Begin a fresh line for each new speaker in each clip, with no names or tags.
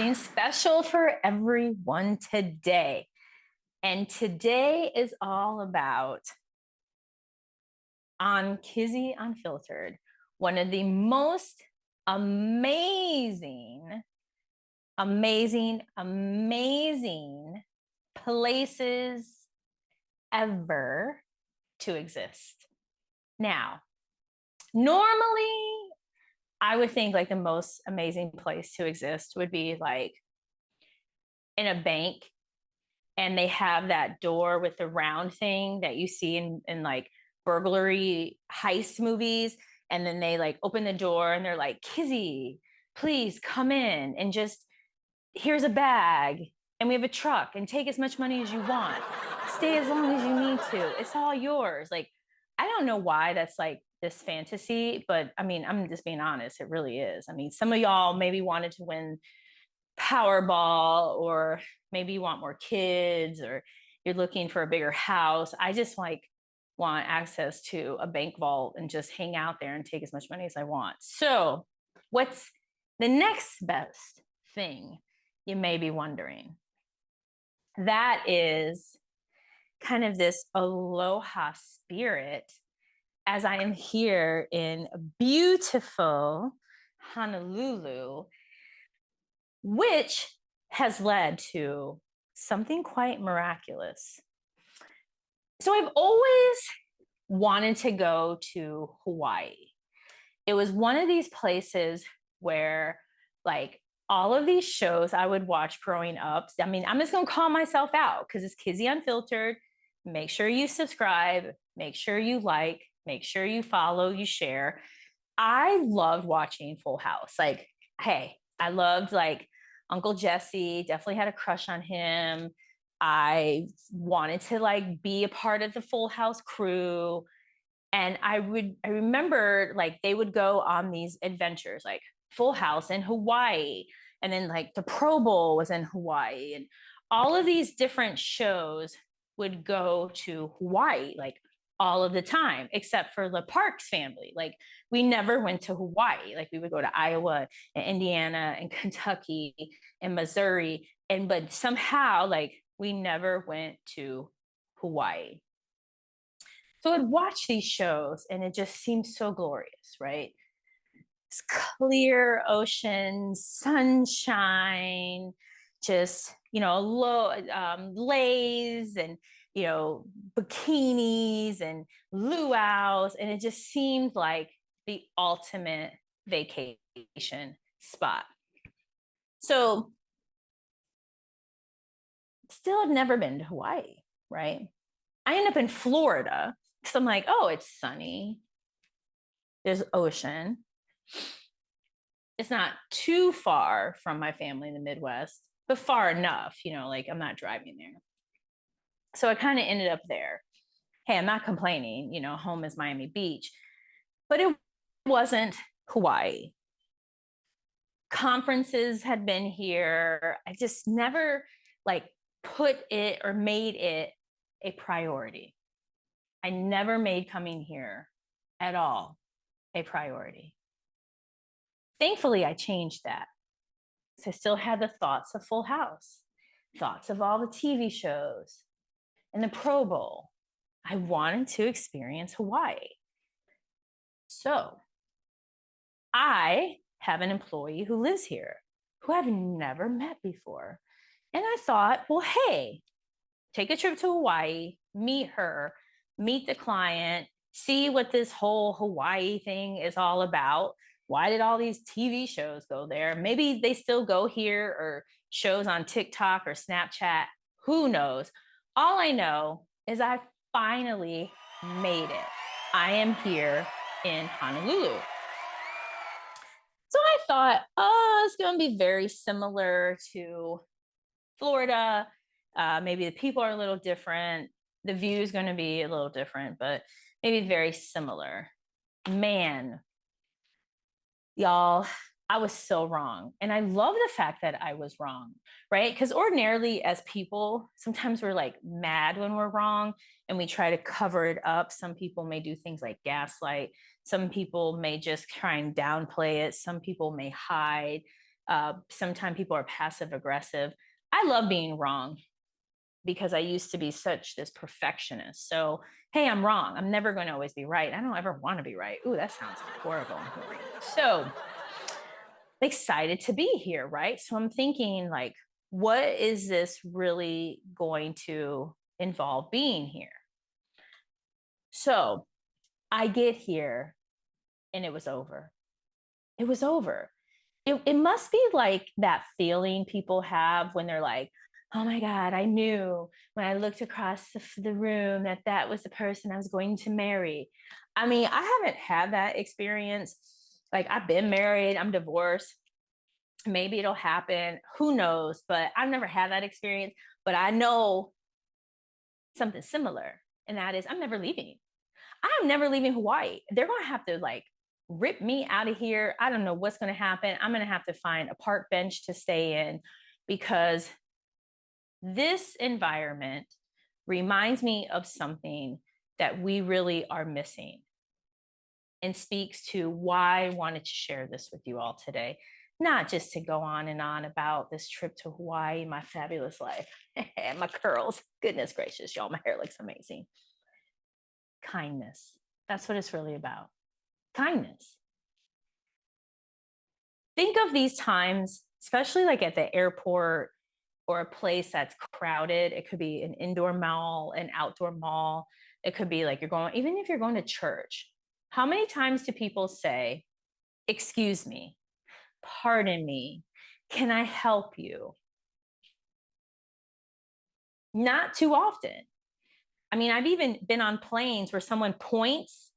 something special for everyone today. And today is all about on Kizzy-Unfiltered, one of the most amazing, amazing places ever to exist. Now, normally I would think like the most amazing place to exist would be like in a bank, and they have that door with the round thing that you see in like burglary heist movies. And then they like open the door and they're like, Kizzy, please come in and just here's a bag and we have a truck and take as much money as you want. Stay as long as you need to. It's all yours. Like, I don't know why that's like this fantasy, but I mean, I'm just being honest. It really is. I mean, some of y'all maybe wanted to win Powerball, or maybe you want more kids, or you're looking for a bigger house. I just like want access to a bank vault and just hang out there and take as much money as I want. So what's the next best thing, you may be wondering? That is kind of this aloha spirit as I am here in beautiful Honolulu, which has led to something quite miraculous. So I've always wanted to go to Hawaii. It was one of these places where like all of these shows I would watch growing up. I mean, I'm just going to call myself out because it's Kizzy-Unfiltered. Make sure you subscribe, make sure you like, make sure you follow, you share. I loved watching Full House. Like, hey, I loved like Uncle Jesse, definitely had a crush on him. I wanted to like be a part of the Full House crew. And I remember like they would go on these adventures, like Full House in Hawaii. And then like the Pro Bowl was in Hawaii. And all of these different shows would go to Hawaii, like all of the time, except for the Parks family. Like we never went to Hawaii. Like we would go to Iowa and Indiana and Kentucky and Missouri. But somehow like we never went to Hawaii. So I'd watch these shows and it just seems so glorious, right? It's clear ocean, sunshine, just, low lays and, bikinis and luau's. And it just seemed like the ultimate vacation spot. So still have never been to Hawaii, right? I end up in Florida because I'm like, oh, it's sunny. There's ocean. It's not too far from my family in the Midwest, but far enough, like I'm not driving there. So I kind of ended up there. Hey, I'm not complaining, home is Miami Beach, but it wasn't Hawaii. Conferences had been here. I just never like put it or made it a priority. I never made coming here at all a priority. Thankfully, I changed that. So I still had the thoughts of Full House, thoughts of all the TV shows and the Pro Bowl. I wanted to experience Hawaii. So I have an employee who lives here who I've never met before. And I thought, well, hey, take a trip to Hawaii, meet her, meet the client, see what this whole Hawaii thing is all about. Why did all these TV shows go there? Maybe they still go here, or shows on TikTok or Snapchat. Who knows? All I know is I finally made it. I am here in Honolulu. So I thought, oh, it's going to be very similar to Florida. Maybe the people are a little different. The view is going to be a little different, but maybe very similar. Man, y'all, I was so wrong. And I love the fact that I was wrong, right? Because ordinarily as people, sometimes we're like mad when we're wrong and we try to cover it up. Some people may do things like gaslight. Some people may just try and downplay it. Some people may hide. Sometimes people are passive aggressive. I love being wrong because I used to be such this perfectionist. So, hey, I'm wrong. I'm never going to always be right. I don't ever want to be right. Ooh, that sounds horrible and boring. So excited to be here, right? So I'm thinking, like, what is this really going to involve being here? So I get here and it was over. It was over. It must be like that feeling people have when they're like, oh my God, I knew when I looked across the room that that was the person I was going to marry. I mean, I haven't had that experience. Like, I've been married, I'm divorced. Maybe it'll happen. Who knows? But I've never had that experience. But I know something similar. And that is, I'm never leaving. I'm never leaving Hawaii. They're going to have to like rip me out of here. I don't know what's going to happen. I'm going to have to find a park bench to stay in because this environment reminds me of something that we really are missing and speaks to why I wanted to share this with you all today. Not just to go on and on about this trip to Hawaii, my fabulous life, and my curls. Goodness gracious, y'all, my hair looks amazing. Kindness. That's what it's really about. Kindness. Think of these times, especially like at the airport or a place that's crowded. It could be an indoor mall, an outdoor mall. It could be like you're going, even if you're going to church. How many times do people say, excuse me, pardon me, can I help you? Not too often. I mean, I've even been on planes where someone points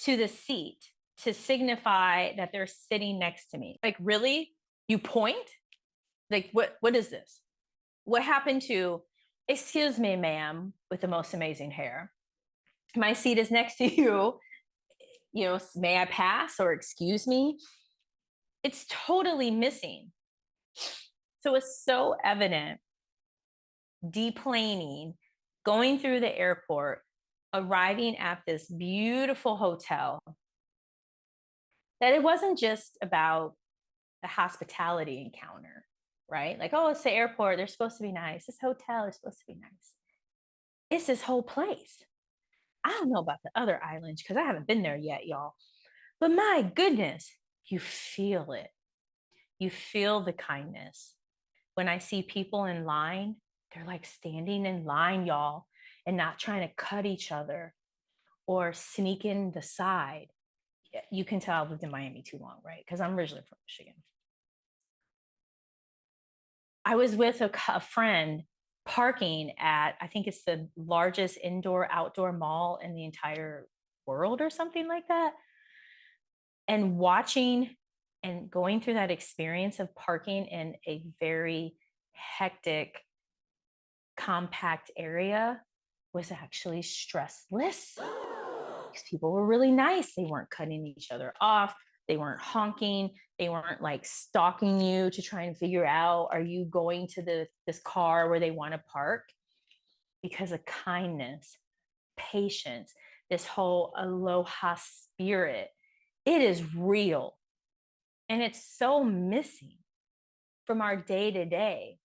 to the seat to signify that they're sitting next to me. Like, really? You point? Like, what is this? What happened to, excuse me, ma'am, with the most amazing hair? My seat is next to you. You know, may I pass or excuse me? It's totally missing. So it's so evident, deplaning, going through the airport, arriving at this beautiful hotel, that it wasn't just about the hospitality encounter, right? Like, oh, it's the airport. They're supposed to be nice. This hotel is supposed to be nice. It's this whole place. I don't know about the other islands because I haven't been there yet, y'all. But my goodness, you feel it. You feel the kindness. When I see people in line, they're like standing in line, y'all, and not trying to cut each other or sneak in the side. You can tell I've lived in Miami too long, right? Because I'm originally from Michigan. I was with a friend parking at, I think it's the largest indoor outdoor mall in the entire world or something like that. And watching and going through that experience of parking in a very hectic, compact area was actually stressless because people were really nice. They weren't cutting each other off. They weren't honking. They weren't like stalking you to try and figure out, are you going to this car where they want to park? Because of kindness, patience, this whole aloha spirit, it is real. And it's so missing from our day to day.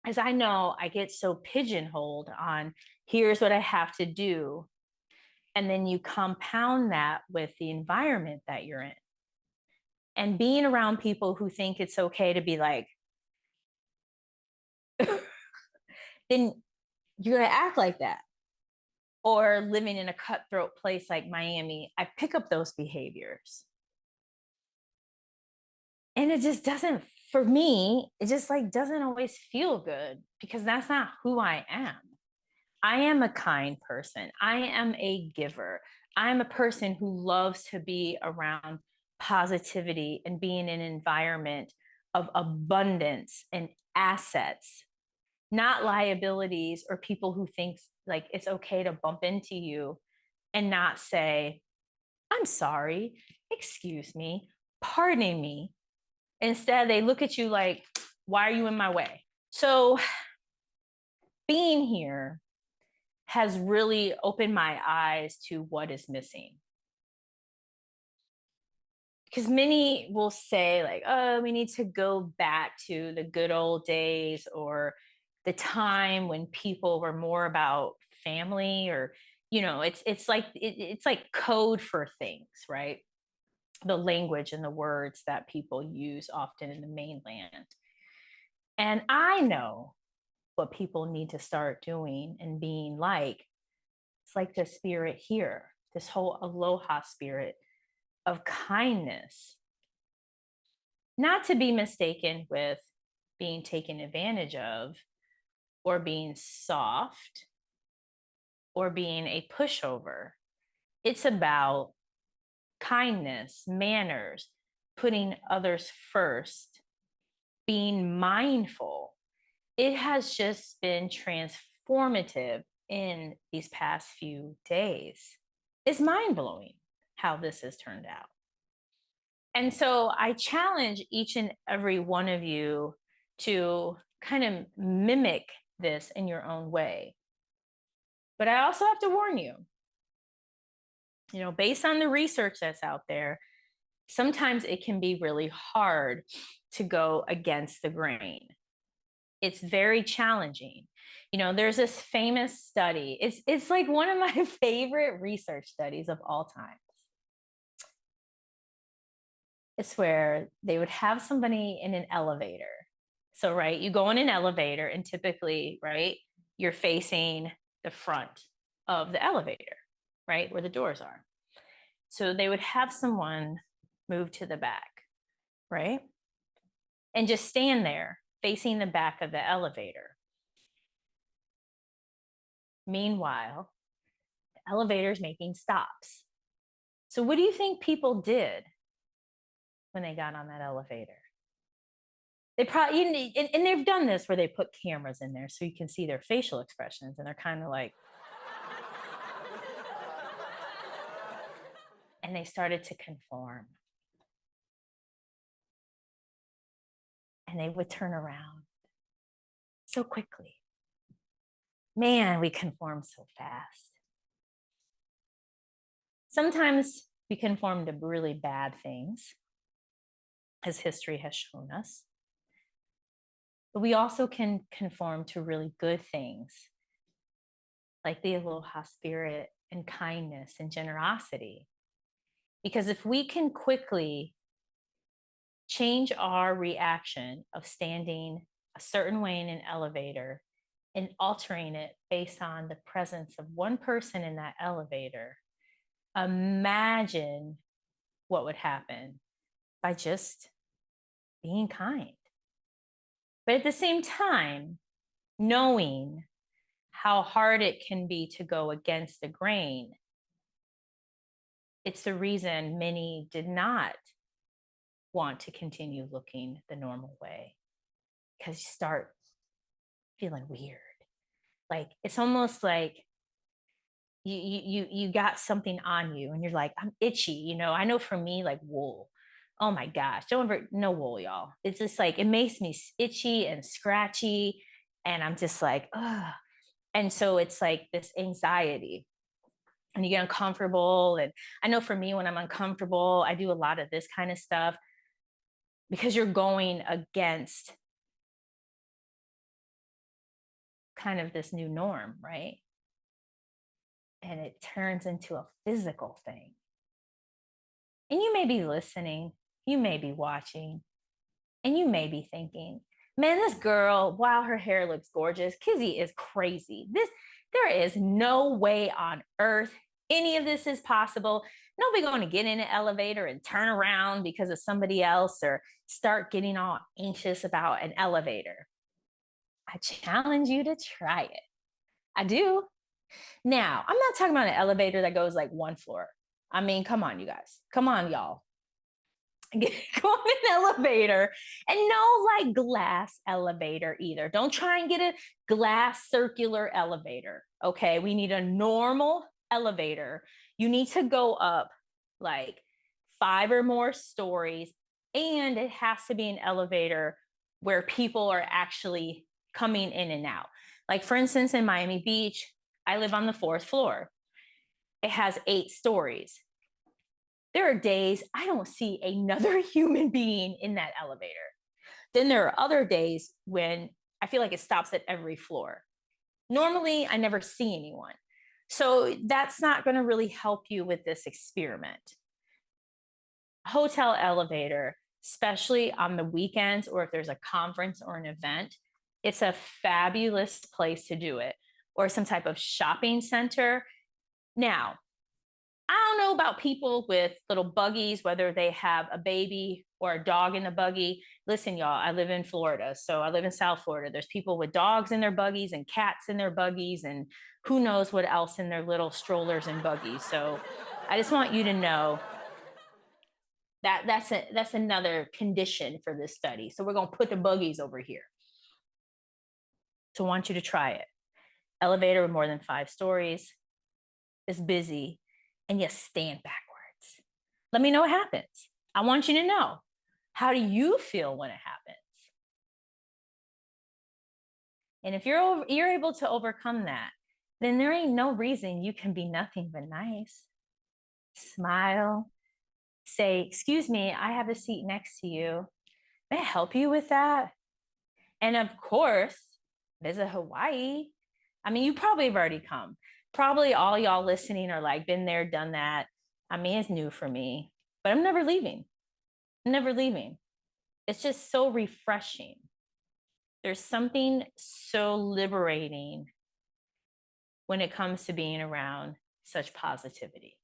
As I know, I get so pigeonholed on here's what I have to do. And then you compound that with the environment that you're in. And being around people who think it's okay to be like, then you're going to act like that. Or living in a cutthroat place like Miami, I pick up those behaviors. And it just doesn't, for me, it just like doesn't always feel good because that's not who I am. I am a kind person. I am a giver. I'm a person who loves to be around positivity and be in an environment of abundance and assets, not liabilities or people who think like it's okay to bump into you and not say, I'm sorry, excuse me, pardon me. Instead, they look at you like, why are you in my way? So being here has really opened my eyes to what is missing. because many will say like, oh, we need to go back to the good old days or the time when people were more about family, or it's like code for things, right? The language and the words that people use often in the mainland. And I know what people need to start doing and being like. It's like the spirit here, this whole aloha spirit of kindness, not to be mistaken with being taken advantage of or being soft or being a pushover. It's about kindness, manners, putting others first, being mindful. It has just been transformative in these past few days. It's mind blowing how this has turned out. And so I challenge each and every one of you to kind of mimic this in your own way. But I also have to warn you, based on the research that's out there, sometimes it can be really hard to go against the grain. It's very challenging. There's this famous study. It's like one of my favorite research studies of all time. It's where they would have somebody in an elevator. So, right, you go in an elevator and typically, right, you're facing the front of the elevator, right, where the doors are. So they would have someone move to the back, right? And just stand there facing the back of the elevator. Meanwhile, the elevator's making stops. So what do you think people did when they got on that elevator? They probably, and they've done this where they put cameras in there so you can see their facial expressions, and they're kind of like, and they started to conform. And they would turn around so quickly. Man, we conform so fast. Sometimes we conform to really bad things, as history has shown us. But we also can conform to really good things, like the aloha spirit and kindness and generosity. Because if we can quickly change our reaction of standing a certain way in an elevator and altering it based on the presence of one person in that elevator, imagine what would happen by just being kind. But at the same time, knowing how hard it can be to go against the grain, it's the reason many did not want to continue looking the normal way, because you start feeling weird. Like it's almost like you got something on you and you're like, I'm itchy. I know for me, like wool. Oh my gosh, don't ever no wool, y'all. It's just like it makes me itchy and scratchy, and I'm just like, ugh. And so it's like this anxiety, and you get uncomfortable. And I know for me, when I'm uncomfortable, I do a lot of this kind of stuff because you're going against kind of this new norm, right? And it turns into a physical thing. And you may be listening, you may be watching, and you may be thinking, man, this girl, wow, her hair looks gorgeous. Kizzy is crazy. There is no way on earth any of this is possible. Nobody going to get in an elevator and turn around because of somebody else or start getting all anxious about an elevator. I challenge you to try it. I do. Now, I'm not talking about an elevator that goes like one floor. I mean, come on, you guys. Come on, y'all. Go on an elevator, and no like glass elevator either. Don't try and get a glass circular elevator. Okay, we need a normal elevator. You need to go up like 5 or more stories, and it has to be an elevator where people are actually coming in and out. Like for instance, in Miami Beach, I live on the 4th floor. It has 8 stories. There are days I don't see another human being in that elevator. Then there are other days when I feel like it stops at every floor. Normally, I never see anyone. So that's not going to really help you with this experiment. Hotel elevator, especially on the weekends or if there's a conference or an event, it's a fabulous place to do it. Or some type of shopping center. Now, I don't know about people with little buggies, whether they have a baby or a dog in the buggy. Listen, y'all, I live in Florida. So I live in South Florida. There's people with dogs in their buggies and cats in their buggies and who knows what else in their little strollers and buggies. So I just want you to know that that's another condition for this study. So we're going to put the buggies over here. So I want you to try it. Elevator with more than 5 stories. It's busy. And you stand backwards. Let me know what happens. I want you to know. How do you feel when it happens? And if you're able to overcome that, then there ain't no reason you can be nothing but nice. Smile. Say, excuse me, I have a seat next to you. May I help you with that? And of course, visit Hawaii. I mean, you probably have already come. Probably all y'all listening are like, been there, done that. I mean, it's new for me, but I'm never leaving. I'm never leaving. It's just so refreshing. There's something so liberating when it comes to being around such positivity.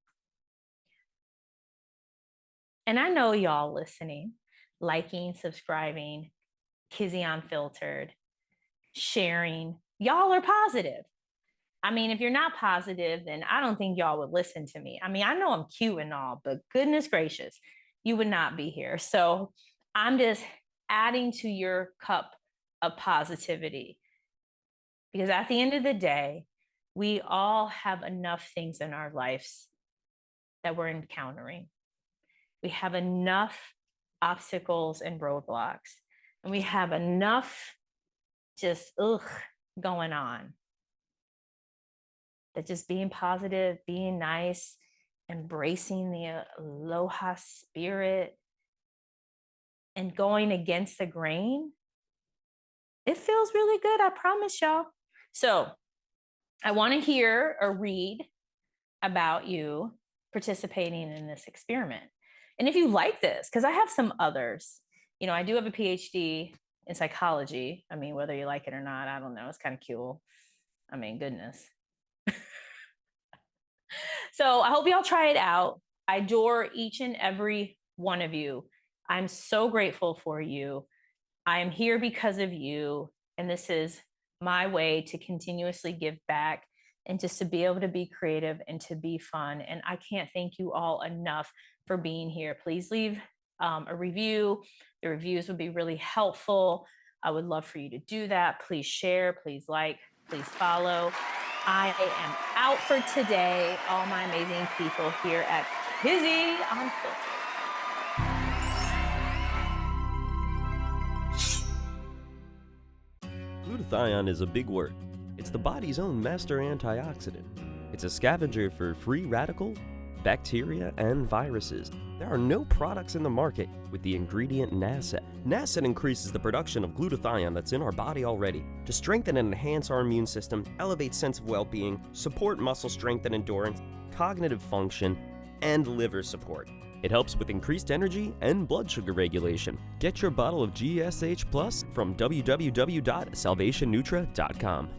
And I know y'all listening, liking, subscribing, Kizzy-Unfiltered, sharing, y'all are positive. I mean, if you're not positive, then I don't think y'all would listen to me. I mean, I know I'm cute and all, but goodness gracious, you would not be here. So I'm just adding to your cup of positivity. Because at the end of the day, we all have enough things in our lives that we're encountering. We have enough obstacles and roadblocks, and we have enough just going on. That just being positive, being nice, embracing the aloha spirit, and going against the grain, it feels really good, I promise y'all. So I want to hear or read about you participating in this experiment. And if you like this, because I have some others, I do have a Ph.D. in psychology. I mean, whether you like it or not, I don't know. It's kind of cool. I mean, goodness. So I hope y'all try it out. I adore each and every one of you. I'm so grateful for you. I am here because of you. And this is my way to continuously give back and just to be able to be creative and to be fun. And I can't thank you all enough for being here. Please leave a review. The reviews would be really helpful. I would love for you to do that. Please share, please like, please follow. I am out for today. All my amazing people here at Kizzy-Unfiltered.
Glutathione is a big word. It's the body's own master antioxidant. It's a scavenger for free radical, bacteria, and viruses. There are no products in the market with the ingredient NASET. NASET increases the production of glutathione that's in our body already to strengthen and enhance our immune system, elevate sense of well-being, support muscle strength and endurance, cognitive function, and liver support. It helps with increased energy and blood sugar regulation. Get your bottle of GSH Plus from www.salvationnutra.com.